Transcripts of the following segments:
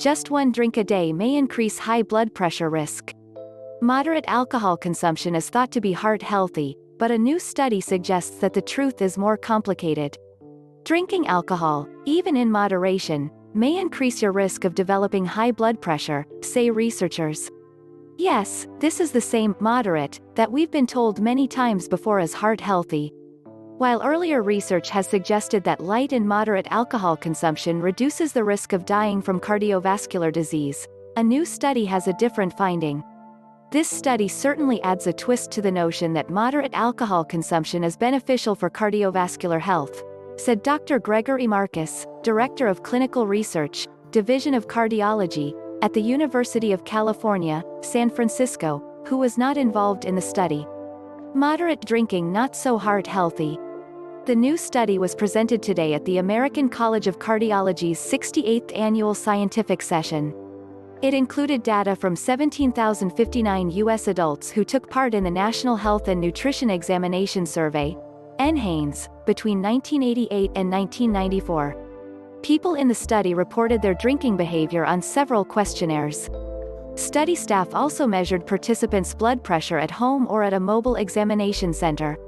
Just one drink a day may increase high blood pressure risk. Moderate alcohol consumption is thought to be heart healthy, but a new study suggests that the truth is more complicated. Drinking alcohol, even in moderation, may increase your risk of developing high blood pressure, say researchers. Yes, this is the same moderate that we've been told many times before as heart healthy. While earlier research has suggested that light and moderate alcohol consumption reduces the risk of dying from cardiovascular disease, a new study has a different finding. This study certainly adds a twist to the notion that moderate alcohol consumption is beneficial for cardiovascular health, said Dr. Gregory Marcus, Director of Clinical Research, Division of Cardiology, at the University of California, San Francisco, who was not involved in the study. Moderate drinking not so heart healthy. The new study was presented today at the American College of Cardiology's 68th annual scientific session. It included data from 17,059 U.S. adults who took part in the National Health and Nutrition Examination Survey, NHANES, between 1988 and 1994. People in the study reported their drinking behavior on several questionnaires. Study staff also measured participants' blood pressure at home or at a mobile examination center.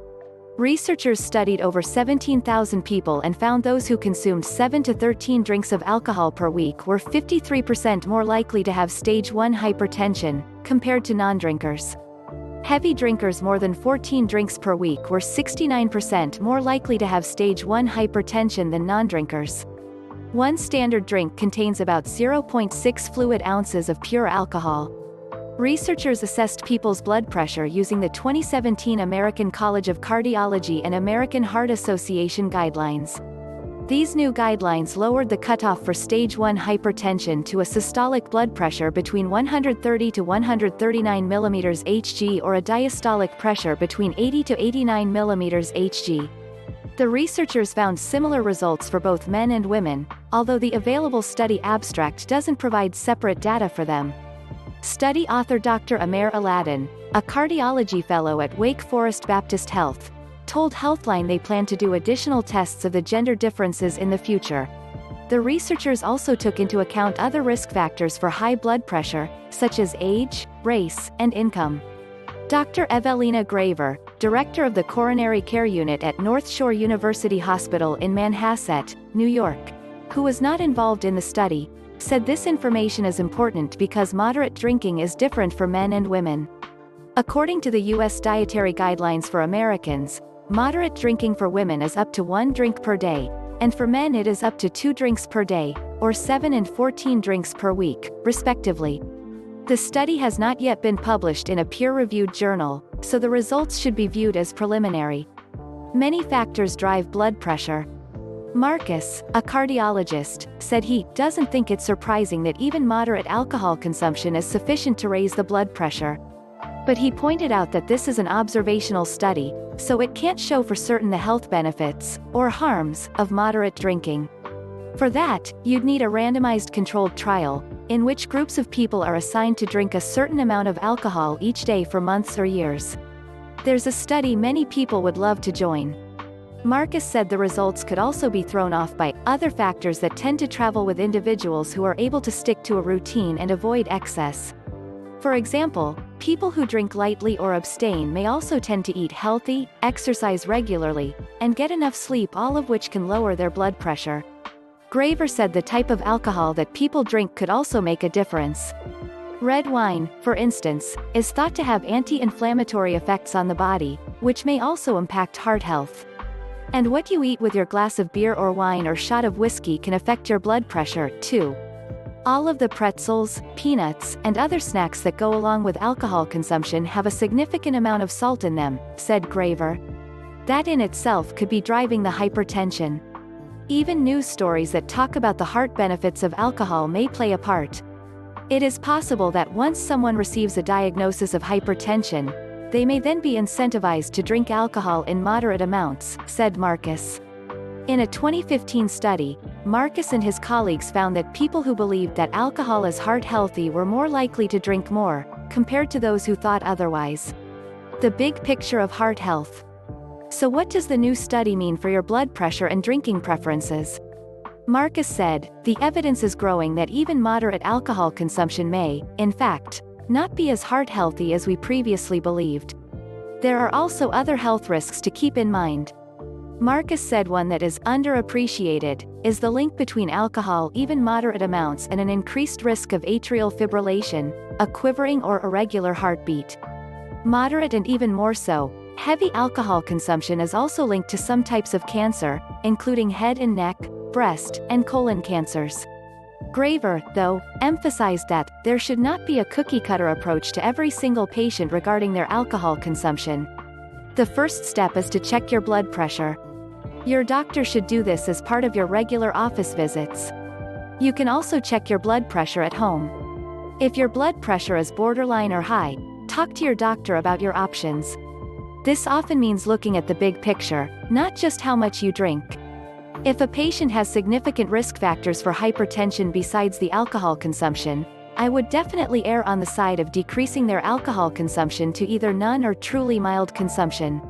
Researchers studied over 17,000 people and found those who consumed 7 to 13 drinks of alcohol per week were 53% more likely to have stage 1 hypertension, compared to non-drinkers. Heavy drinkers more than 14 drinks per week were 69% more likely to have stage 1 hypertension than non-drinkers. One standard drink contains about 0.6 fluid ounces of pure alcohol. Researchers assessed people's blood pressure using the 2017 American College of Cardiology and American Heart Association guidelines. These new guidelines lowered the cutoff for stage 1 hypertension to a systolic blood pressure between 130 to 139 mm Hg or a diastolic pressure between 80 to 89 mm Hg. The researchers found similar results for both men and women, although the available study abstract doesn't provide separate data for them. Study author Dr. Amer Aladdin, a cardiology fellow at Wake Forest Baptist Health, told Healthline they plan to do additional tests of the gender differences in the future. The researchers also took into account other risk factors for high blood pressure, such as age, race, and income. Dr. Evelina Graver, director of the Coronary Care Unit at North Shore University Hospital in Manhasset, New York, who was not involved in the study, said this information is important because moderate drinking is different for men and women. According to the U.S. Dietary Guidelines for Americans, moderate drinking for women is up to 1 drink per day, and for men it is up to 2 drinks per day, or 7 and 14 drinks per week, respectively. The study has not yet been published in a peer-reviewed journal, so the results should be viewed as preliminary. Many factors drive blood pressure. Marcus, a cardiologist, said he doesn't think it's surprising that even moderate alcohol consumption is sufficient to raise the blood pressure. But he pointed out that this is an observational study, so it can't show for certain the health benefits, or harms, of moderate drinking. For that, you'd need a randomized controlled trial, in which groups of people are assigned to drink a certain amount of alcohol each day for months or years. There's a study many people would love to join. Marcus said the results could also be thrown off by other factors that tend to travel with individuals who are able to stick to a routine and avoid excess. For example, people who drink lightly or abstain may also tend to eat healthy, exercise regularly, and get enough sleep, all of which can lower their blood pressure. Graver said the type of alcohol that people drink could also make a difference. Red wine, for instance, is thought to have anti-inflammatory effects on the body, which may also impact heart health. And what you eat with your glass of beer or wine or shot of whiskey can affect your blood pressure, too. All of the pretzels, peanuts, and other snacks that go along with alcohol consumption have a significant amount of salt in them, said Graver. That in itself could be driving the hypertension. Even news stories that talk about the heart benefits of alcohol may play a part. It is possible that once someone receives a diagnosis of hypertension, they may then be incentivized to drink alcohol in moderate amounts, said Marcus. In a 2015 study, Marcus and his colleagues found that people who believed that alcohol is heart healthy were more likely to drink more, compared to those who thought otherwise. The big picture of heart health. So what does the new study mean for your blood pressure and drinking preferences? Marcus said, "The evidence is growing that even moderate alcohol consumption may, in fact, not be as heart healthy as we previously believed. There are also other health risks to keep in mind." Marcus said one that is underappreciated is the link between alcohol, even moderate amounts, and an increased risk of atrial fibrillation, a quivering or irregular heartbeat. Moderate and even more so, heavy alcohol consumption is also linked to some types of cancer, including head and neck, breast, and colon cancers. Graver, though, emphasized that there should not be a cookie-cutter approach to every single patient regarding their alcohol consumption. The first step is to check your blood pressure. Your doctor should do this as part of your regular office visits. You can also check your blood pressure at home. If your blood pressure is borderline or high, talk to your doctor about your options. This often means looking at the big picture, not just how much you drink. If a patient has significant risk factors for hypertension besides the alcohol consumption, I would definitely err on the side of decreasing their alcohol consumption to either none or truly mild consumption.